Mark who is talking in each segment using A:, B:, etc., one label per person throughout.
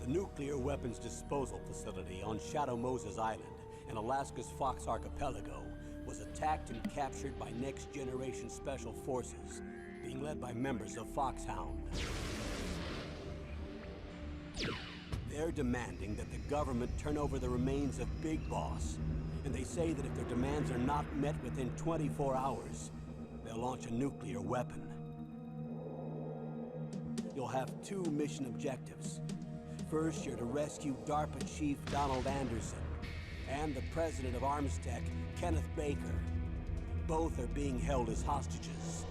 A: The nuclear weapons disposal facility on Shadow Moses Island in Alaska's Fox Archipelago was attacked and captured by next-generation special forces, being led by members of Foxhound. They're demanding that the government turn over the remains of Big Boss, and they say that if their demands are not met within 24 hours, they'll launch a nuclear weapon. You'll have two mission objectives. First, you're to rescue DARPA Chief Donald Anderson and the president of Armstech, Kenneth Baker. Both are being held as hostages.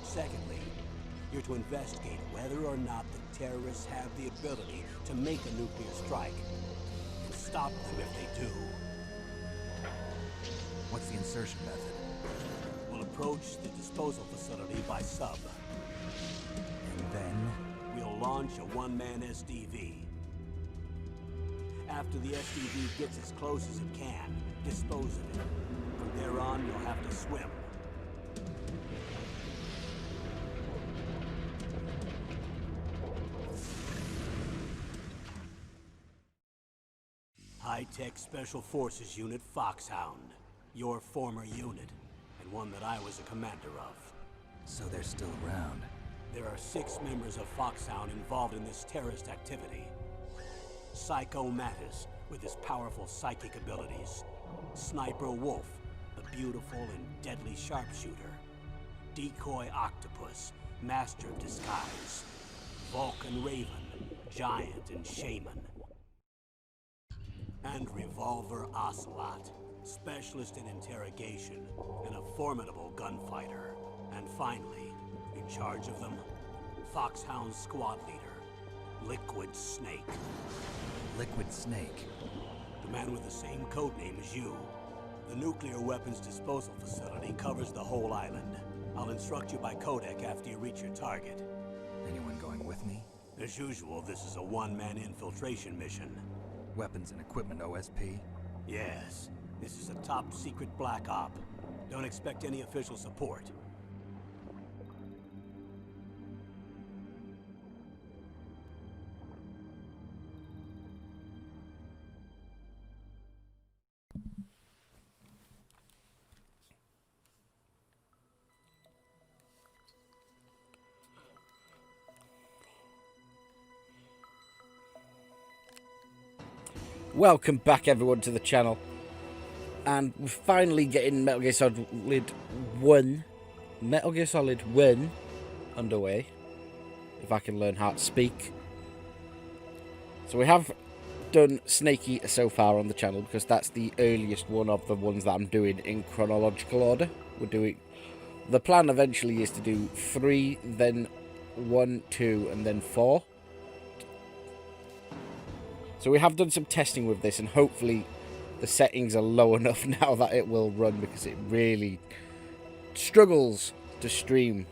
A: Secondly, you're to investigate whether or not the terrorists have the ability to make a nuclear strike, and stop them if they do.
B: What's the insertion method?
A: We'll approach the disposal facility by sub.
B: And then?
A: We'll launch a one-man SDV. After the SDV gets as close as it can, dispose of it. From there on, you'll have to swim. High-Tech Special Forces Unit Foxhound. Your former unit, and one that I was a commander of.
B: So they're still around.
A: There are 6 members of Foxhound involved in this terrorist activity. Psycho Mattis, with his powerful psychic abilities. Sniper Wolf, the beautiful and deadly sharpshooter. Decoy Octopus, master of disguise. Vulcan Raven, giant and shaman. And Revolver Ocelot, specialist in interrogation and a formidable gunfighter. And finally, in charge of them, Foxhound's squad leader, Liquid Snake.
B: Liquid Snake?
A: The man with the same codename as you. The nuclear weapons disposal facility covers the whole island. I'll instruct you by codec after you reach your target.
B: Anyone going with me?
A: As usual, this is a one-man infiltration mission.
B: Weapons and equipment OSP?
A: Yes. This is a top-secret black op. Don't expect any official support.
C: Welcome back everyone to the channel, and we're finally getting Metal Gear Solid 1 underway, if I can learn how to speak. So we have done Snake Eater so far on the channel, because that's the earliest one of the ones that I'm doing in chronological order. The plan eventually is to do 3, then 1, 2, and then 4. So we have done some testing with this, and hopefully the settings are low enough now that it will run, because it really struggles to stream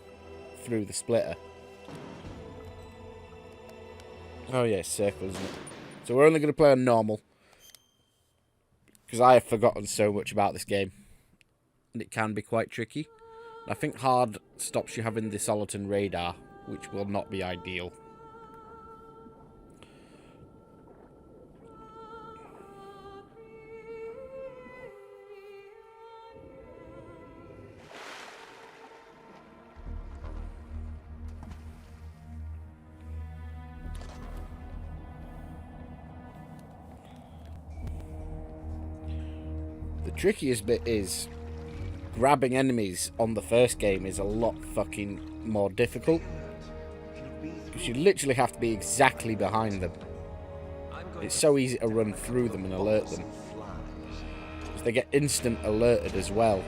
C: through the splitter. Oh yeah, circle, isn't it? So we're only going to play on normal, because I have forgotten so much about this game, and it can be quite tricky. I think hard stops you having the Soliton radar, which will not be ideal. The trickiest bit is grabbing enemies on the first game is a lot fucking more difficult, because you literally have to be exactly behind them. It's so easy to run through them and alert them, because they get instant alerted as well.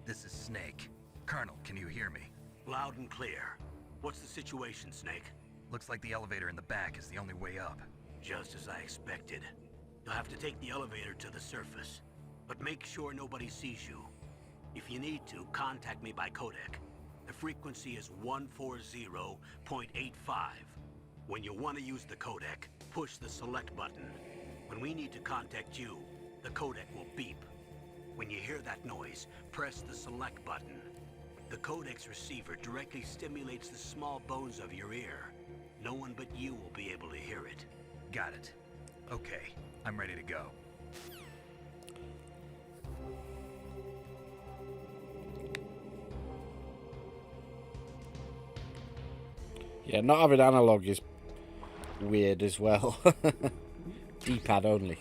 B: This is Snake. Colonel, can you hear me?
A: Loud and clear. What's the situation, Snake?
B: Looks like the elevator in the back is the only way up.
A: Just as I expected. You'll have to take the elevator to the surface, but make sure nobody sees you. If you need to, contact me by codec. The frequency is 140.85. When you want to use the codec, push the select button. When we need to contact you, the codec will beep. When you hear that noise, press the select button. The codec's receiver directly stimulates the small bones of your ear. No one but you will be able to hear it.
B: Got it. Okay, I'm ready to go.
C: Yeah, not having analog is weird as well. D-pad only.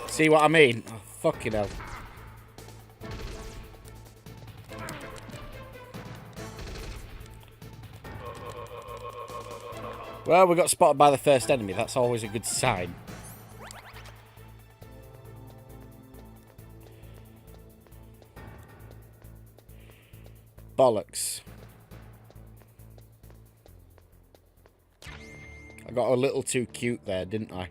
C: See what I mean? Oh, fucking hell. Well, we got spotted by the first enemy. That's always a good sign. Bollocks. I got a little too cute there, didn't I?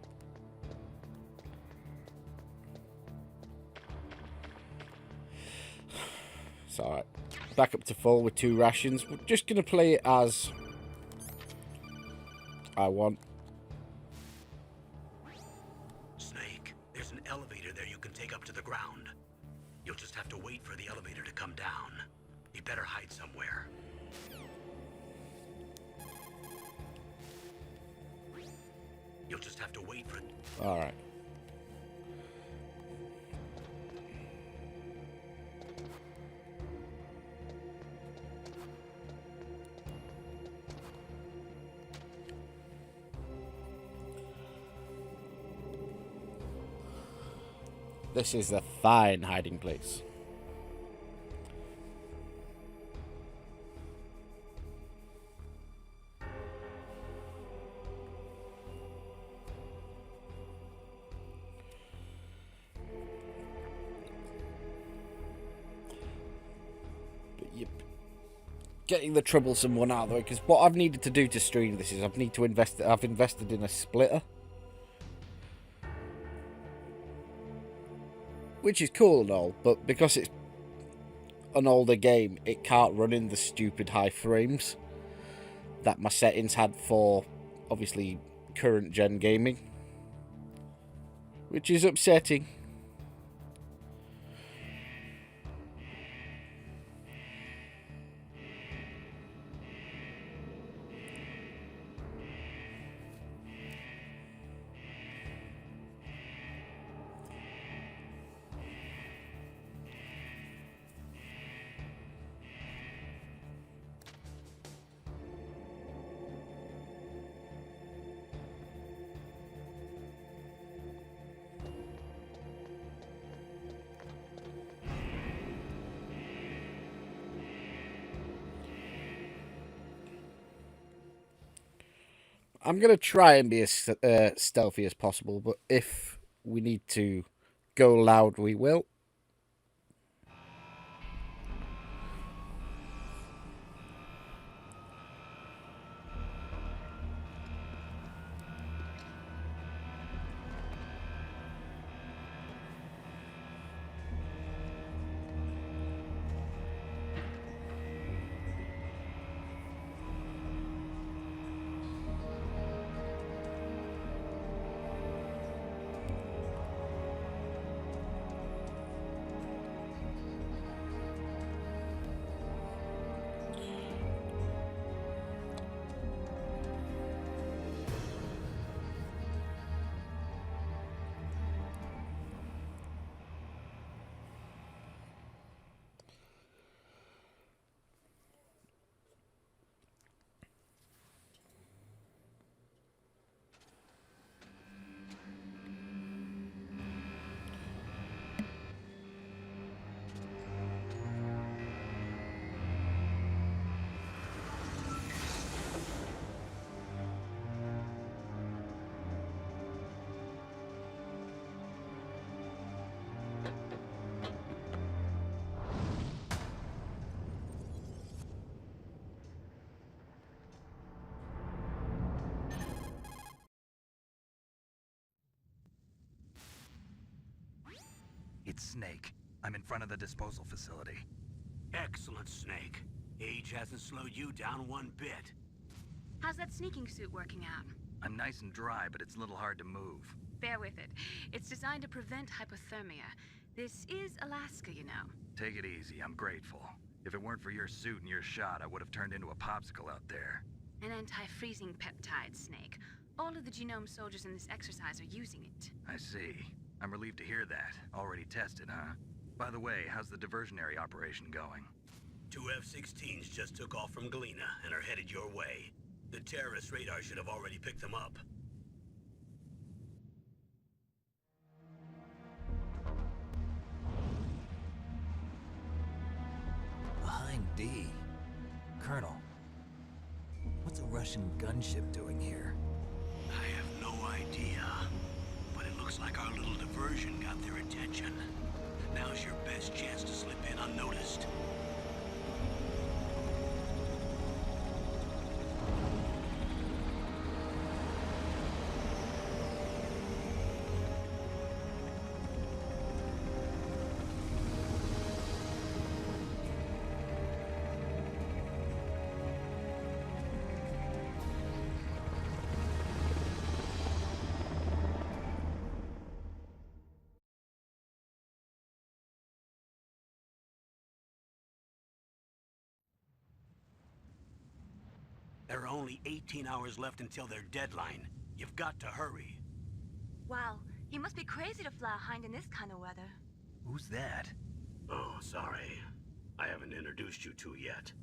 C: It's alright. Back up to full with 2 rations. We're just going to play it as I want.
A: Snake, there's an elevator there you can take up to the ground. You'll just have to wait for the elevator to come down. You better hide somewhere. You'll just have to wait for...
C: Alright. This is a fine hiding place. But yep. Getting the troublesome one out of the way, because what I've needed to do to stream this is I've invested in a splitter. Which is cool and all, but because it's an older game, it can't run in the stupid high frames that my settings had for, obviously, current gen gaming. Which is upsetting. I'm going to try and be as stealthy as possible, but if we need to go loud, we will.
B: It's Snake. I'm in front of the disposal facility.
A: Excellent, Snake. Age hasn't slowed you down one bit.
D: How's that sneaking suit working out?
B: I'm nice and dry, but it's a little hard to move.
D: Bear with it. It's designed to prevent hypothermia. This is Alaska, you know.
B: Take it easy, I'm grateful. If it weren't for your suit and your shot, I would have turned into a popsicle out there.
D: An anti-freezing peptide, Snake. All of the genome soldiers in this exercise are using it.
B: I see. I'm relieved to hear that. Already tested, huh? By the way, how's the diversionary operation going?
A: 2 F-16s just took off from Galena and are headed your way. The terrorist radar should have already picked them up.
E: Behind D. Colonel, what's a Russian gunship doing here?
A: I have no idea, but it looks like our little diversion got their attention. Now's your best chance to slip in unnoticed. There are only 18 hours left until their deadline. You've got to hurry.
F: Wow, he must be crazy to fly hind in this kind of weather.
B: Who's that?
A: Oh, sorry. I haven't introduced you to yet.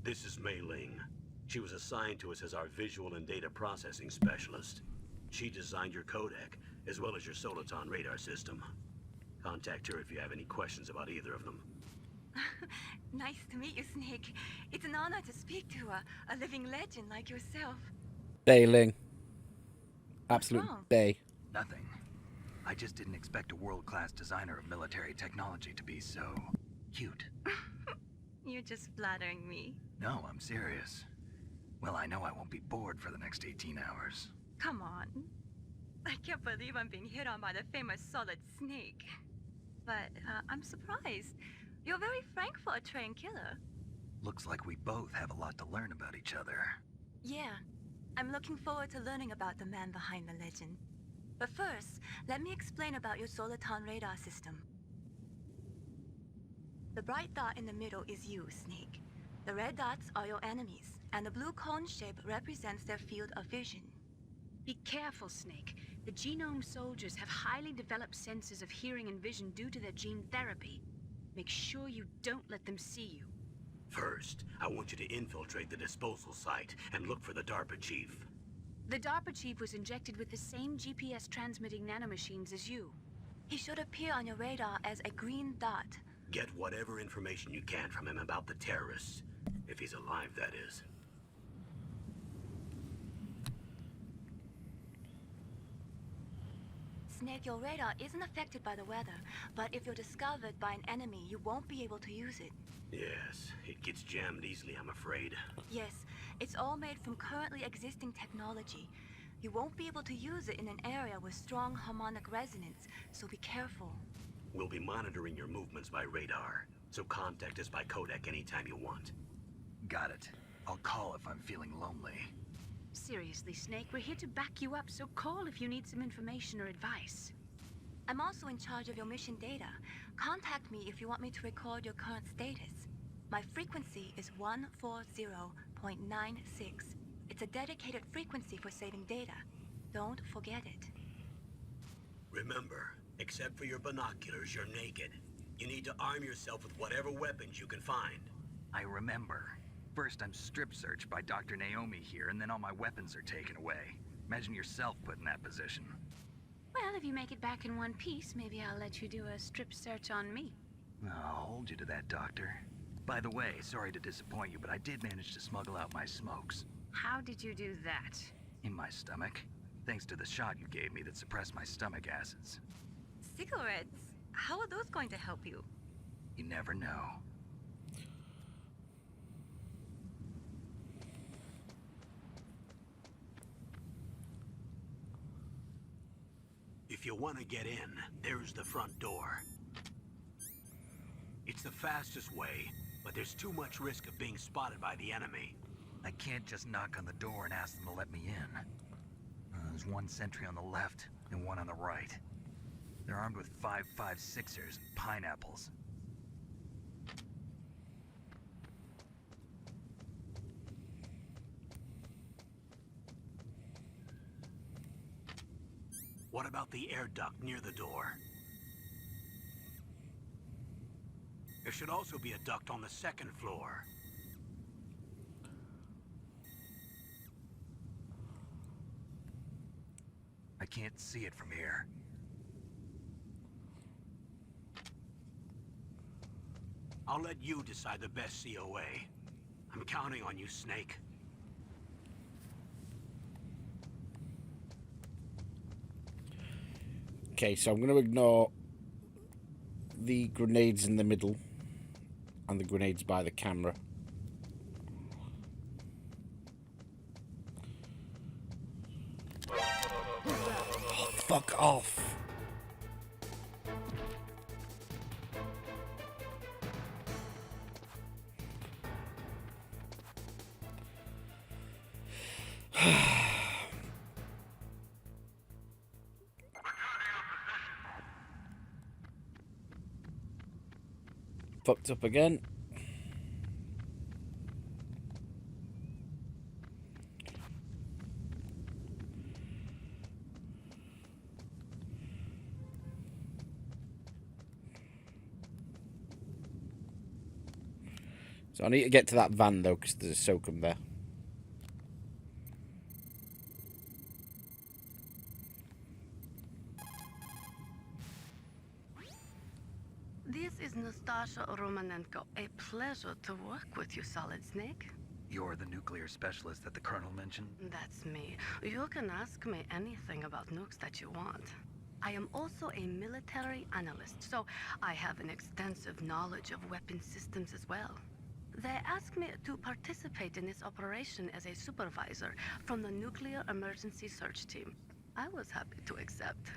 A: This is Mei Ling. She was assigned to us as our visual and data processing specialist. She designed your codec, as well as your Soliton radar system. Contact her if you have any questions about either of them.
F: Nice to meet you, Snake. It's an honor to speak to a living legend like yourself.
C: Bailing.
F: What's
C: Absolute
F: wrong?
C: bay.
B: Nothing. I just didn't expect a world-class designer of military technology to be so cute.
F: You're just flattering me.
B: No, I'm serious. Well, I know I won't be bored for the next 18 hours.
F: Come on. I can't believe I'm being hit on by the famous Solid Snake. But I'm surprised. You're very frank for a trained killer.
B: Looks like we both have a lot to learn about each other.
F: Yeah, I'm looking forward to learning about the man behind the legend. But first, let me explain about your Soliton radar system. The bright dot in the middle is you, Snake. The red dots are your enemies, and the blue cone shape represents their field of vision.
D: Be careful, Snake. The genome soldiers have highly developed senses of hearing and vision due to their gene therapy. Make sure you don't let them see you.
A: First, I want you to infiltrate the disposal site and look for the DARPA chief.
D: The DARPA chief was injected with the same GPS transmitting nanomachines as you.
F: He should appear on your radar as a green dot.
A: Get whatever information you can from him about the terrorists. If he's alive, that is.
F: Snake, your radar isn't affected by the weather, but if you're discovered by an enemy, you won't be able to use it.
A: Yes, it gets jammed easily, I'm afraid.
F: Yes, it's all made from currently existing technology. You won't be able to use it in an area with strong harmonic resonance, so be careful.
A: We'll be monitoring your movements by radar, so contact us by codec anytime you want.
B: Got it. I'll call if I'm feeling lonely.
D: Seriously, Snake, we're here to back you up, so call if you need some information or advice.
F: I'm also in charge of your mission data. Contact me if you want me to record your current status. My frequency is 140.96. It's a dedicated frequency for saving data. Don't forget it.
A: Remember, except for your binoculars, you're naked. You need to arm yourself with whatever weapons you can find.
B: I remember. First, I'm strip searched by Dr. Naomi here, and then all my weapons are taken away. Imagine yourself put in that position.
D: Well, if you make it back in one piece, maybe I'll let you do a strip search on me.
B: I'll hold you to that, Doctor. By the way, sorry to disappoint you, but I did manage to smuggle out my smokes.
D: How did you do that?
B: In my stomach. Thanks to the shot you gave me that suppressed my stomach acids.
F: Cigarettes? How are those going to help you?
B: You never know.
A: If you want to get in, there's the front door. It's the fastest way, but there's too much risk of being spotted by the enemy.
B: I can't just knock on the door and ask them to let me in. There's one sentry on the left and one on the right. They're armed with 5.56ers and pineapples.
A: What about the air duct near the door? There should also be a duct on the second floor.
B: I can't see it from here.
A: I'll let you decide the best COA. I'm counting on you, Snake.
C: Okay, so I'm going to ignore the grenades in the middle and the grenades by the camera. Oh, fuck off. Fucked up again. So I need to get to that van though, because there's a SOCOM there.
G: This is Nastasha Romanenko. A pleasure to work with you, Solid Snake.
B: You're the nuclear specialist that the Colonel mentioned?
G: That's me. You can ask me anything about nukes that you want. I am also a military analyst, so I have an extensive knowledge of weapon systems as well. They asked me to participate in this operation as a supervisor from the Nuclear Emergency Search Team. I was happy to accept.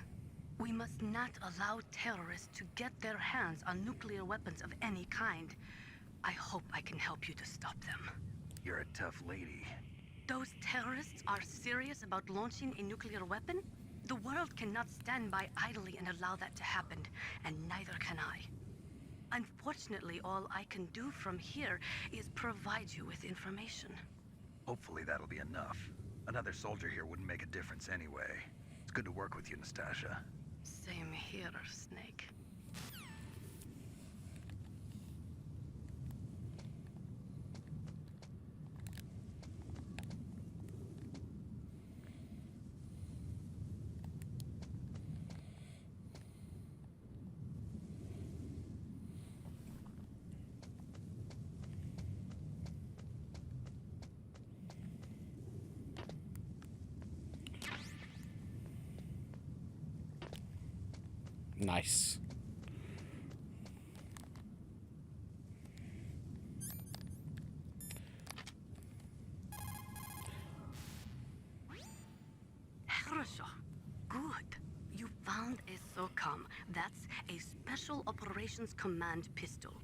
G: We must not allow terrorists to get their hands on nuclear weapons of any kind. I hope I can help you to stop them.
B: You're a tough lady.
G: Those terrorists are serious about launching a nuclear weapon? The world cannot stand by idly and allow that to happen, and neither can I. Unfortunately, all I can do from here is provide you with information.
B: Hopefully that'll be enough. Another soldier here wouldn't make a difference anyway. It's good to work with you, Nastasha.
G: Same here, Snake.
C: Nice.
G: Хорошо. Good. You found a SOCOM. That's a Special Operations Command pistol.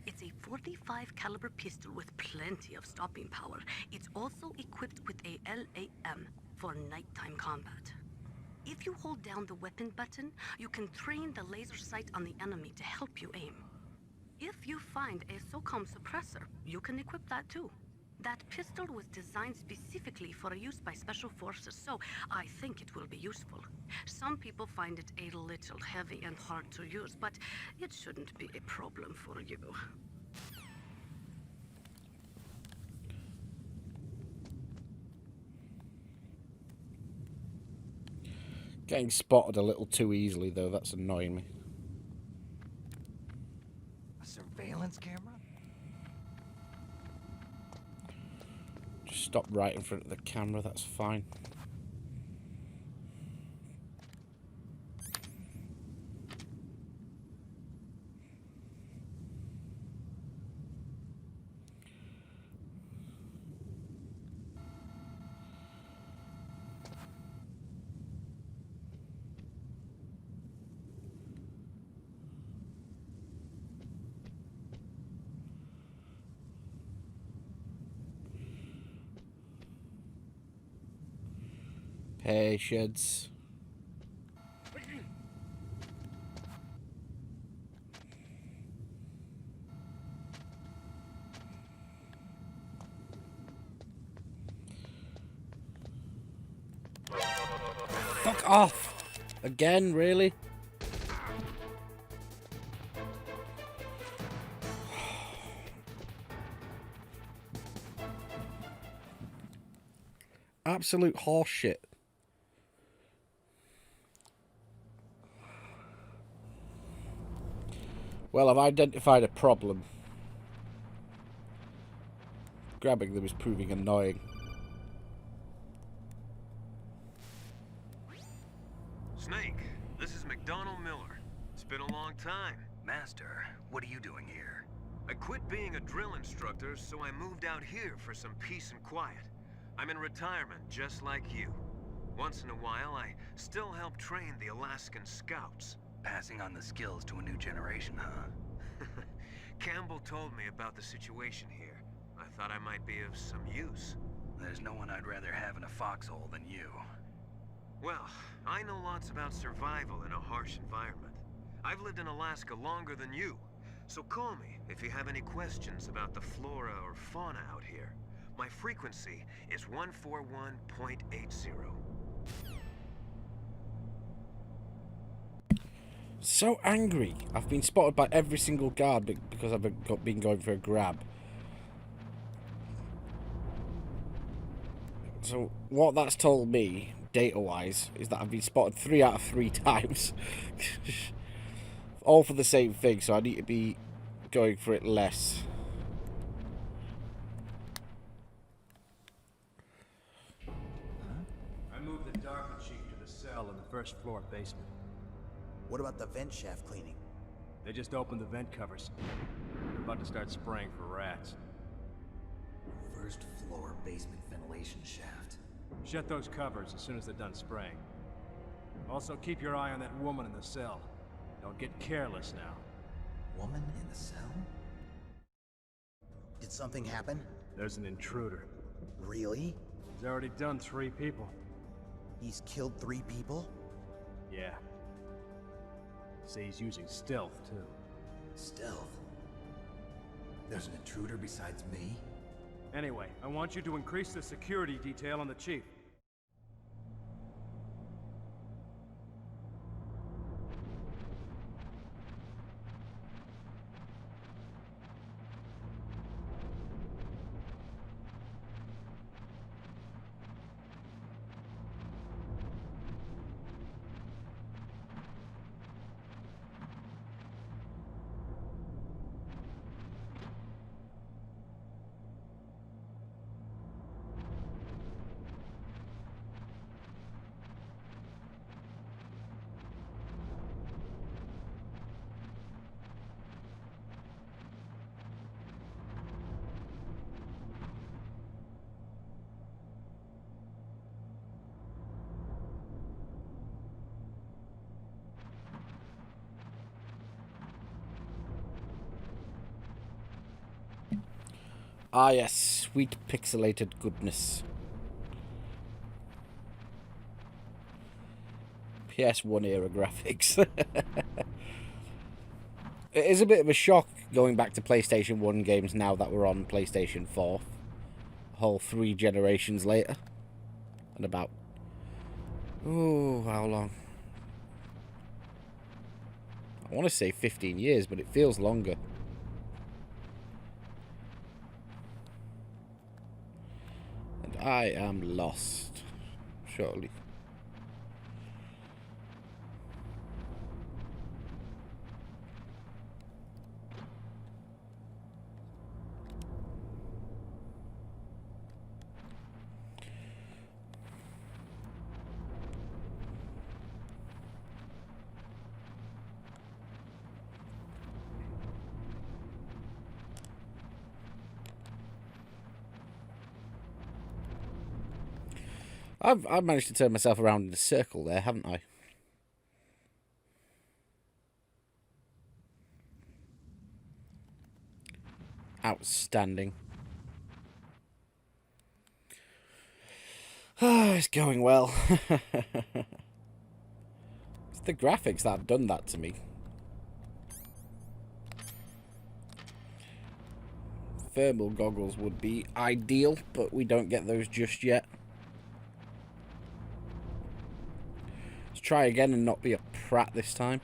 G: It's a 45 caliber pistol with plenty of stopping power. It's also equipped with a LAM for nighttime combat. If you hold down the weapon button, you can train the laser sight on the enemy to help you aim. If you find a SOCOM suppressor, you can equip that too. That pistol was designed specifically for use by special forces, so I think it will be useful. Some people find it a little heavy and hard to use, but it shouldn't be a problem for you.
C: Getting spotted a little too easily though, that's annoying me.
E: A surveillance camera?
C: Just stop right in front of the camera, that's fine. Patience. Fuck off! Again, really? Absolute horseshit. Well, I've identified a problem. Grabbing them is proving annoying.
H: Snake, this is McDonald Miller. It's been a long time.
B: Master, what are you doing here?
H: I quit being a drill instructor, so I moved out here for some peace and quiet. I'm in retirement, just like you. Once in a while, I still help train the Alaskan Scouts.
B: Passing on the skills to a new generation, huh?
H: Campbell told me about the situation here. I thought I might be of some use.
B: There's no one I'd rather have in a foxhole than you.
H: Well, I know lots about survival in a harsh environment. I've lived in Alaska longer than you, so call me if you have any questions about the flora or fauna out here. My frequency is 141.80.
C: So angry. I've been spotted by every single guard because I've been going for a grab. So what that's told me, data-wise, is that I've been spotted 3 out of 3 times. All for the same thing, so I need to be going for it less.
I: I moved the Darker Chief to the cell in the first floor basement.
E: What about the vent shaft cleaning?
I: They just opened the vent covers. They're about to start spraying for rats.
E: First floor basement ventilation shaft.
I: Shut those covers as soon as they're done spraying. Also, keep your eye on that woman in the cell. Don't get careless now.
E: Woman in the cell? Did something happen?
I: There's an intruder.
E: Really?
I: He's already done 3 people.
E: He's killed 3 people?
I: Yeah. Say he's using stealth, too.
E: Stealth? There's an intruder besides me?
I: Anyway, I want you to increase the security detail on the Chief.
C: Ah yes, sweet pixelated goodness. PS1 era graphics. It is a bit of a shock going back to PlayStation 1 games now that we're on PlayStation 4. A whole 3 generations later. And about... oh, how long? I want to say 15 years, but it feels longer. And I am lost, surely. I've managed to turn myself around in a circle there, haven't I? Outstanding. It's going well. It's the graphics that have done that to me. Thermal goggles would be ideal, but we don't get those just yet. Let's try again and not be a prat this time.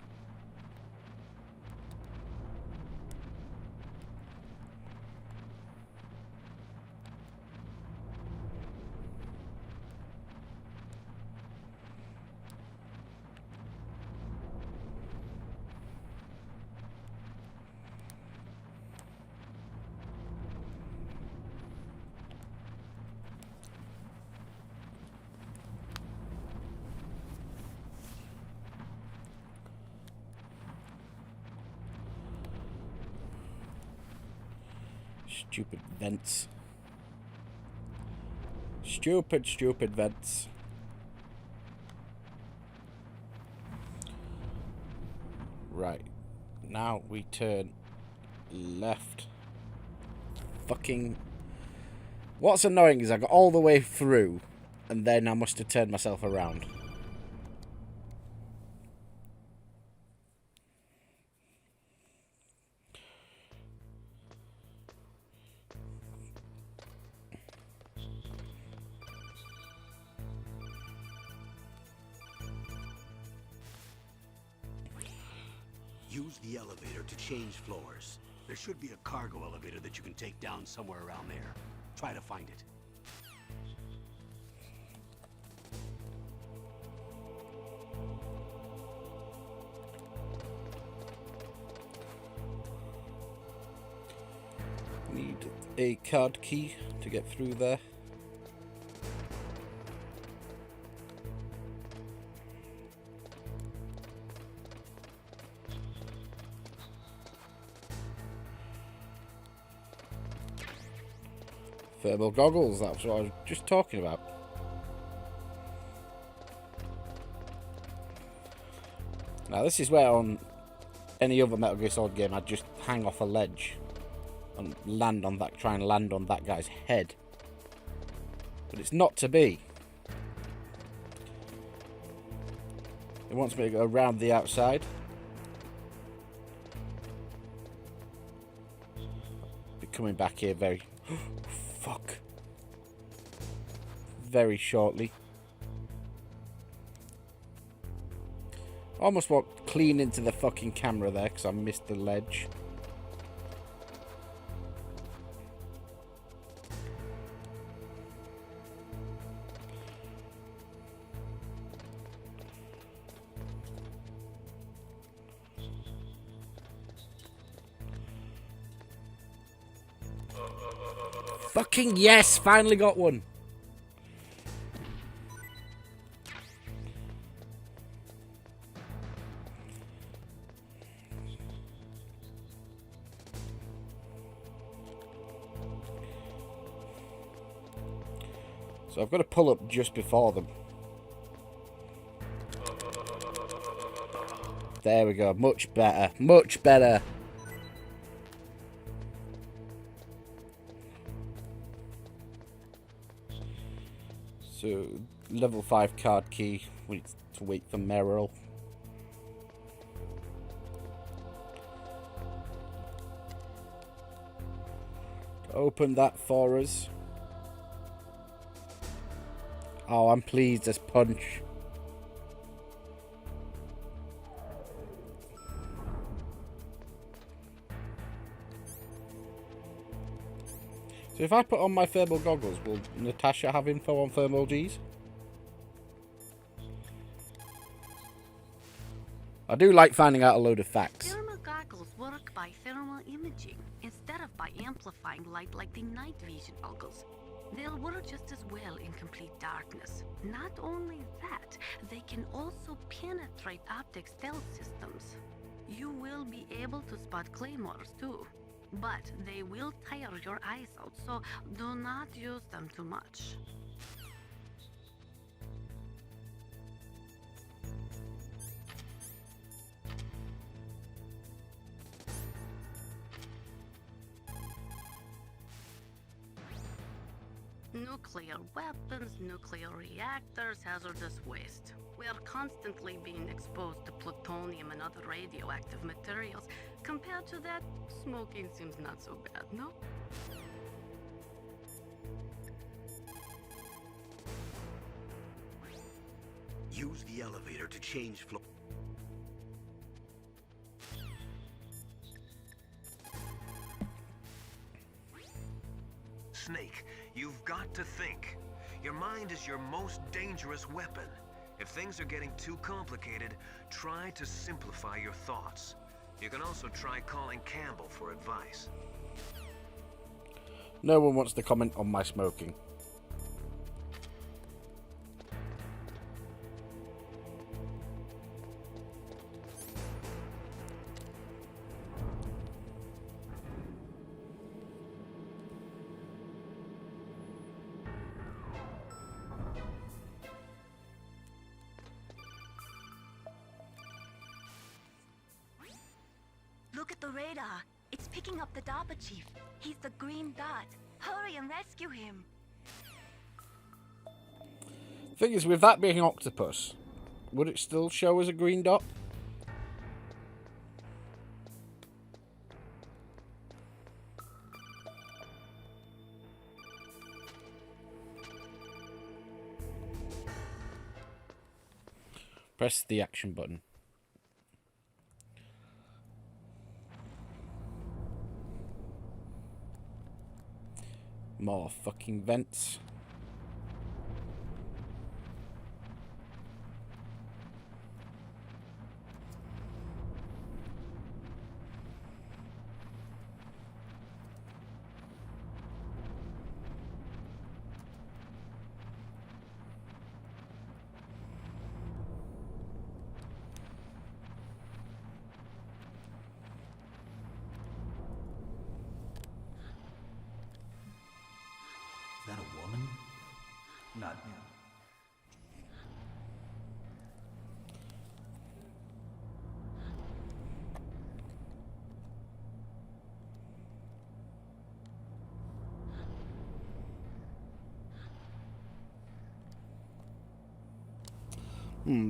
C: Stupid vents. Stupid vents. Right. Now we turn left. Fucking... What's annoying is I got all the way through and then I must have turned myself around.
A: Use the elevator to change floors. There should be a cargo elevator that you can take down somewhere around there. Try to find it.
C: Need a card key to get through there. Thermal goggles, that's what I was just talking about. Now this is where on any other Metal Gear Solid game I'd just hang off a ledge and land on that, try and land on that guy's head. But it's not to be. It wants me to go around the outside. Be coming back here very... Fuck. Very shortly. Almost walked clean into the fucking camera there because I missed the ledge. Fucking yes! Finally got one! So I've got to pull up just before them. There we go. Much better. Much better. So, level 5 card key. We need to wait for Meryl. Open that for us. Oh, I'm pleased as punch. So if I put on my thermal goggles, will Natasha have info on thermal Gs? I do like finding out a load of facts.
G: Thermal goggles work by thermal imaging instead of by amplifying light like the night vision goggles. They'll work just as well in complete darkness. Not only that, they can also penetrate optic stealth systems. You will be able to spot claymores too, but they will tire your eyes out, so do not use them too much. Nuclear weapons, nuclear reactors, hazardous waste. We are constantly being exposed to plutonium and other radioactive materials. Compared to that, smoking seems not so bad, no?
A: Use the elevator to change floor.
H: Snake, you've got to think. Your mind is your most dangerous weapon. If things are getting too complicated, try to simplify your thoughts. You can also try calling Campbell for advice.
C: No one wants to comment on my smoking.
F: Look at the radar. It's picking up the DARPA chief. He's the green dot. Hurry and rescue him.
C: Thing is, with that being Octopus, would it still show as a green dot? Press the action button. More fucking vents.
E: Is that a woman?
J: Not him.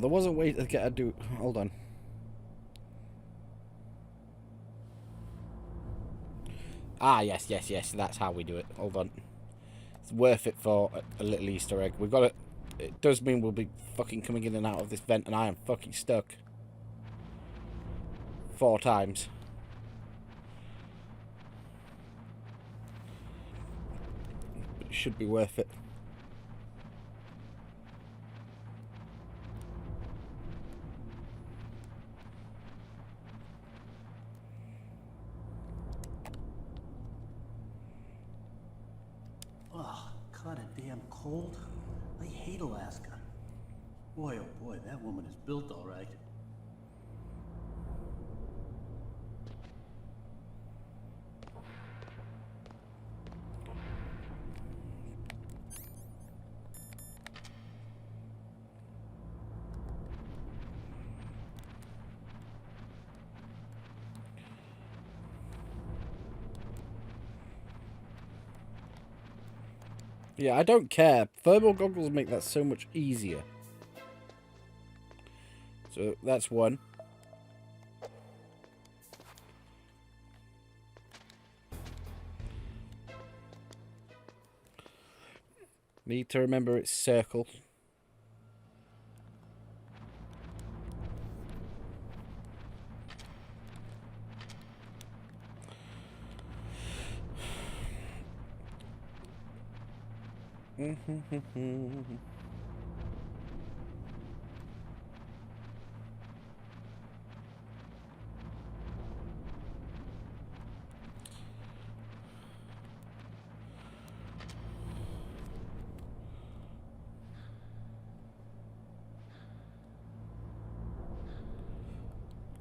C: There was a way to get a do. Hold on. Ah, yes. That's how we do it. Hold on. It's worth it for a little Easter egg. We've got it. It does mean we'll be fucking coming in and out of this vent, and I am fucking stuck 4 times. But it should be worth it.
J: Oh, kinda damn cold. I hate Alaska. Boy, oh boy, that woman is built all right.
C: Yeah, I don't care. Thermal goggles make that so much easier. So that's one. Need to remember it's circle.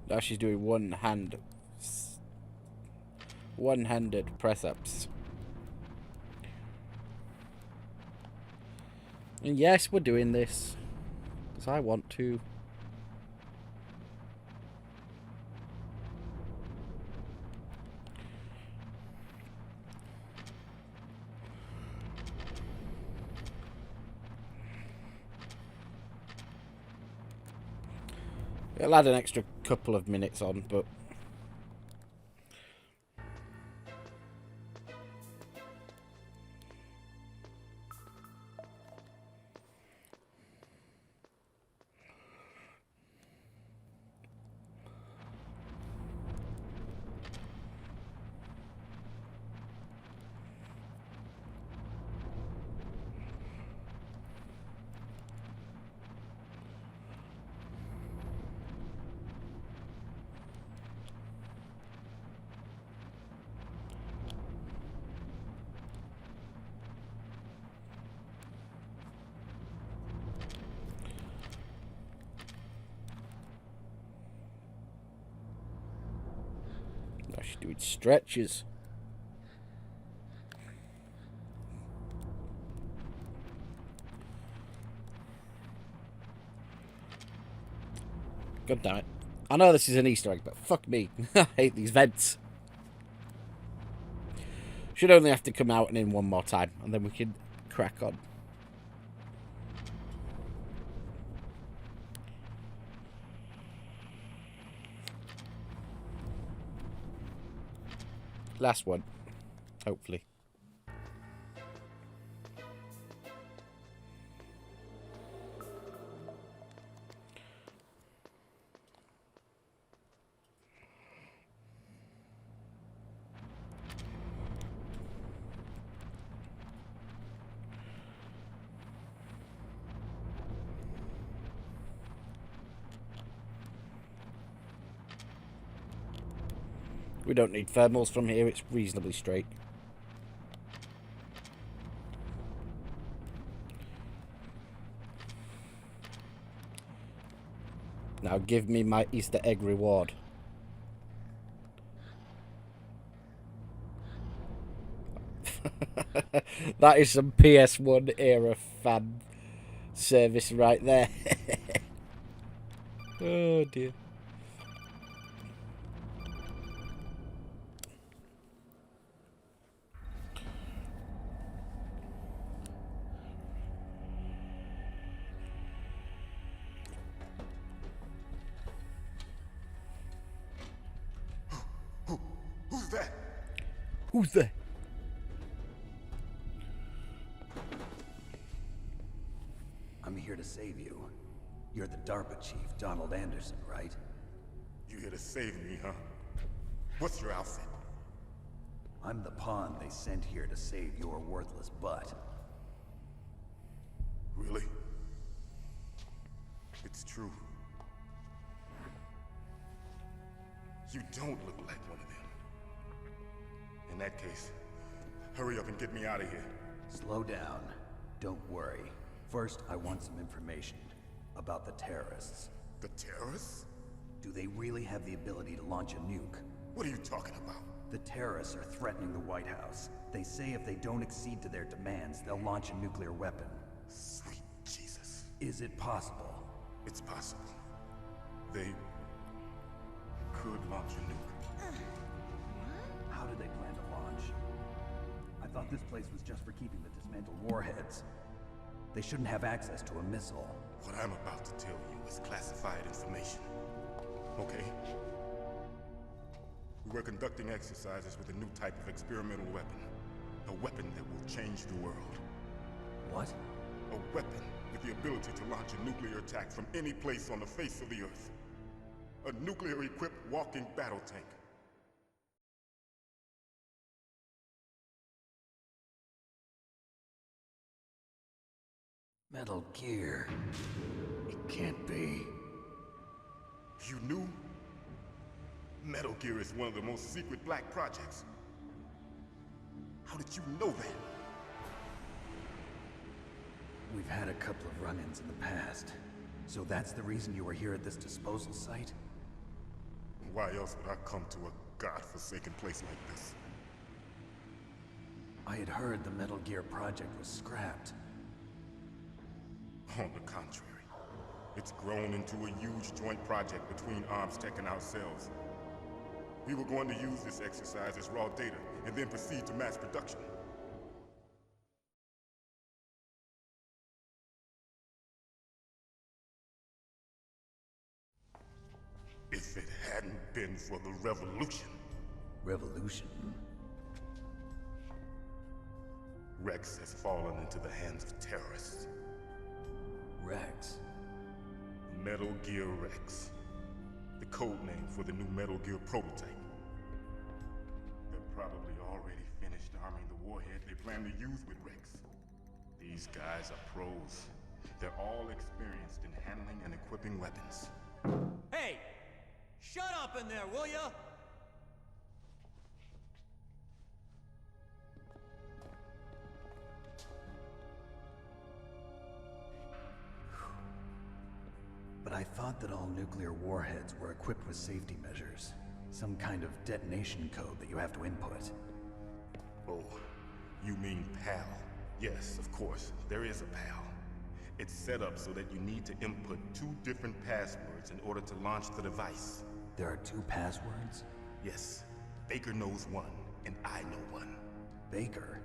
C: Now she's doing one-handed press-ups. And yes, we're doing this because I want to. It'll add an extra couple of minutes on, but... I should do it stretches. God damn it. I know this is an Easter egg, but fuck me. I hate these vents. Should only have to come out and in one more time, and then we can crack on. Last one, hopefully. We don't need thermals from here, it's reasonably straight. Now give me my Easter egg reward. That is some PS1 era fan service right there. Oh dear.
K: Who's that?
C: Who's that?
E: I'm here to save you. You're the DARPA chief, Donald Anderson, right?
K: You here to save me, huh? What's your outfit?
E: I'm the pawn they sent here to save your worthless butt.
K: Really? It's true. You don't look like one of them. In that case, hurry up and get me out of here.
E: Slow down. Don't worry. First, I want some information about the terrorists.
K: The terrorists?
E: Do they really have the ability to launch a nuke?
K: What are you talking about?
E: The terrorists are threatening the White House. They say if they don't accede to their demands, they'll launch a nuclear weapon.
K: Sweet Jesus.
E: Is it possible?
K: It's possible. They could launch a nuke.
E: How do they plan to launch? I thought this place was just for keeping the dismantled warheads. They shouldn't have access to a missile.
K: What I'm about to tell you is classified information. Okay? We were conducting exercises with a new type of experimental weapon. A weapon that will change the world.
E: What?
K: A weapon with the ability to launch a nuclear attack from any place on the face of the Earth. A nuclear-equipped walking battle tank.
E: Metal Gear. It can't be.
K: You knew? Metal Gear is one of the most secret black projects. How did you know that?
E: We've had a couple of run-ins in the past. So that's the reason you were here at this disposal site?
K: Why else would I come to a godforsaken place like this?
E: I had heard the Metal Gear project was scrapped.
K: On the contrary. It's grown into a huge joint project between ArmsTech and ourselves. We were going to use this exercise as raw data, and then proceed to mass production. If it hadn't been for the revolution.
E: Revolution?
K: Rex has fallen into the hands of terrorists.
E: Rex?
K: Metal Gear Rex. The code name for the new Metal Gear prototype. They're probably already finished arming the warhead they plan to use with Rex. These guys are pros. They're all experienced in handling and equipping weapons.
J: Hey! Shut up in there, will ya?
E: But I thought that all nuclear warheads were equipped with safety measures. Some kind of detonation code that you have to input.
K: Oh, you mean PAL? Yes, of course, there is a PAL. It's set up so that you need to input 2 different passwords in order to launch the device.
E: There are 2 passwords?
K: Yes. Baker knows one, and I know one.
E: Baker?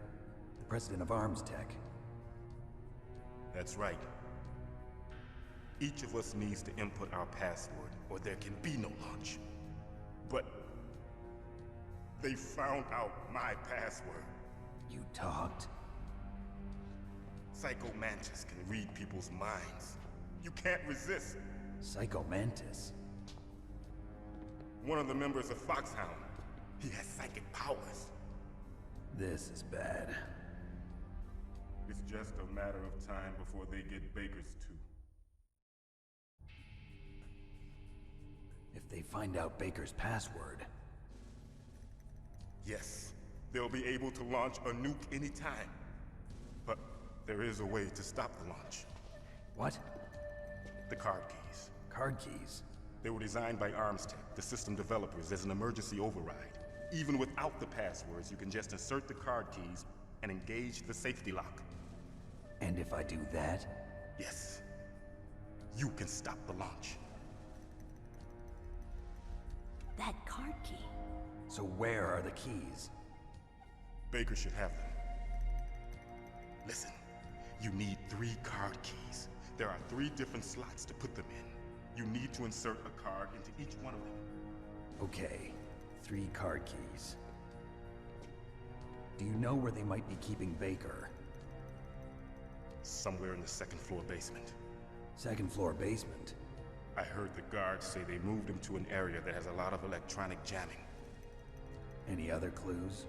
E: The president of Arms Tech.
K: That's right. Each of us needs to input our password, or there can be no launch. But they found out my password.
E: You talked?
K: Psycho Mantis can read people's minds. You can't resist.
E: Psycho Mantis?
K: One of the members of Foxhound. He has psychic powers.
E: This is bad.
K: It's just a matter of time before they get Baker's too.
E: If they find out Baker's password...
K: Yes, they'll be able to launch a nuke anytime. But there is a way to stop the launch.
E: What?
K: The card keys.
E: Card keys?
K: They were designed by Arms Tech, the system developers, as an emergency override. Even without the passwords, you can just insert the card keys and engage the safety lock.
E: And if I do that?
K: Yes. You can stop the launch.
L: That card key.
E: So where are the keys?
K: Baker should have them. Listen, you need 3 card keys. There are 3 different slots to put them in. You need to insert a card into each one of them.
E: Okay, 3 card keys. Do you know where they might be keeping Baker?
K: Somewhere in the 2nd floor basement.
E: 2nd floor basement?
K: I heard the guards say they moved him to an area that has a lot of electronic jamming.
E: Any other clues?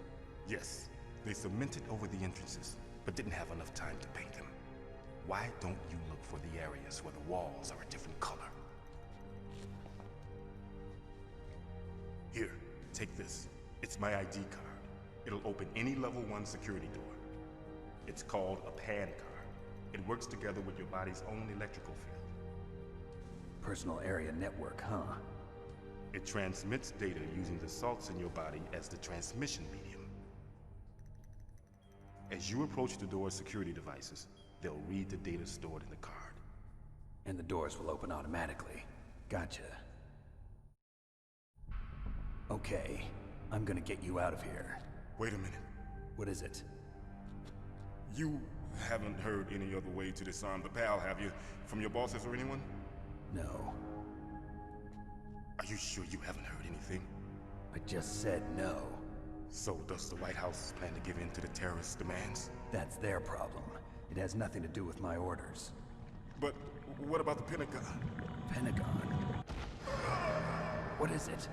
K: Yes. They cemented over the entrances, but didn't have enough time to paint them. Why don't you look for the areas where the walls are a different color? Here, take this. It's my ID card. It'll open any level 1 security door. It's called a PAN card. It works together with your body's own electrical field.
E: Personal area network, huh?
K: It transmits data using the salts in your body as the transmission medium. As you approach the door's security devices, they'll read the data stored in the card.
E: And the doors will open automatically. Gotcha. Okay, I'm gonna get you out of here.
K: Wait a minute.
E: What is it?
K: You haven't heard any other way to disarm the PAL, have you? From your bosses or anyone?
E: No.
K: Are you sure you haven't heard anything?
E: I just said no.
K: So does the White House plan to give in to the terrorists' demands?
E: That's their problem. It has nothing to do with my orders.
K: But what about the Pentagon?
E: Pentagon? What is it?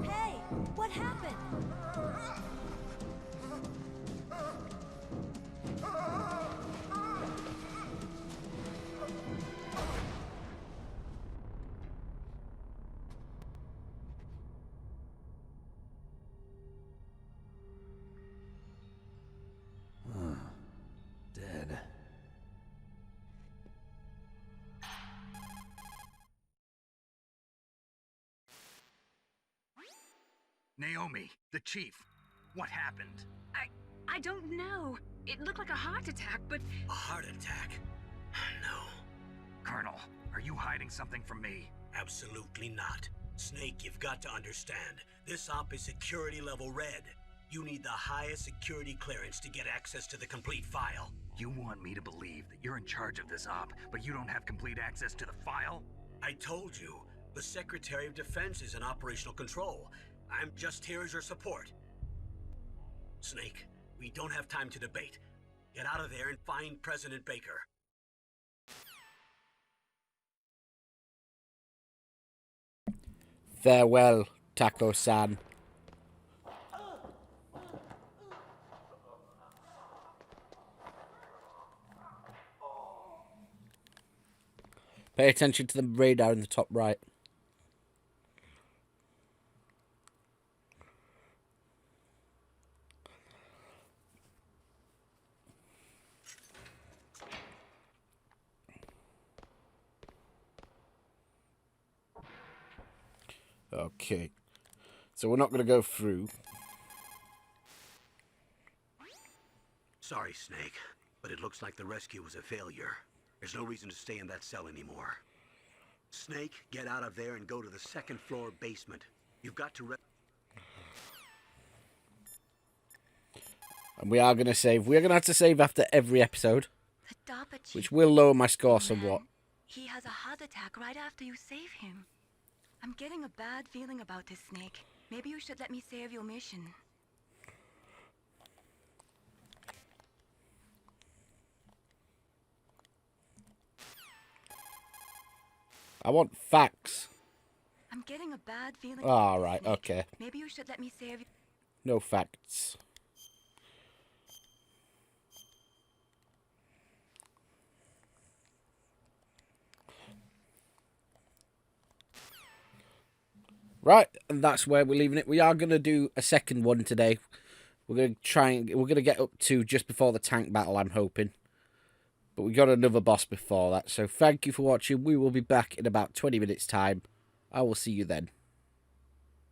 L: Hey, what happened?
E: Dead.
B: Naomi, the chief. What happened?
D: I don't know. It looked like a heart attack, but...
A: A heart attack? No.
B: Colonel, are you hiding something from me?
A: Absolutely not. Snake, you've got to understand. This op is security level red. You need the highest security clearance to get access to the complete file.
B: You want me to believe that you're in charge of this op, but you don't have complete access to the file?
A: I told you, the Secretary of Defense is in operational control. I'm just here as your support. Snake, we don't have time to debate. Get out of there and find President Baker.
C: Farewell, Taco-san. Pay attention to the radar in the top right. Okay. So we're not going to go through.
A: Sorry, Snake, but it looks like the rescue was a failure. There's no reason to stay in that cell anymore. Snake, get out of there and go to the second floor basement. You've got to...
C: And we are going to save. We're going to have to save after every episode, which will lower my score somewhat.
F: He has a heart attack right after you save him. I'm getting a bad feeling about this, Snake. Maybe you should let me save your mission.
C: I want facts.
F: I'm getting a bad feeling.
C: All right, okay.
F: Maybe you should let me save you.
C: No facts. Right, and that's where we're leaving it. We are going to do a second one today. We're going to try and we're going to get up to just before the tank battle, I'm hoping. But we got another boss before that. So thank you for watching. We will be back in about 20 minutes time. I will see you then.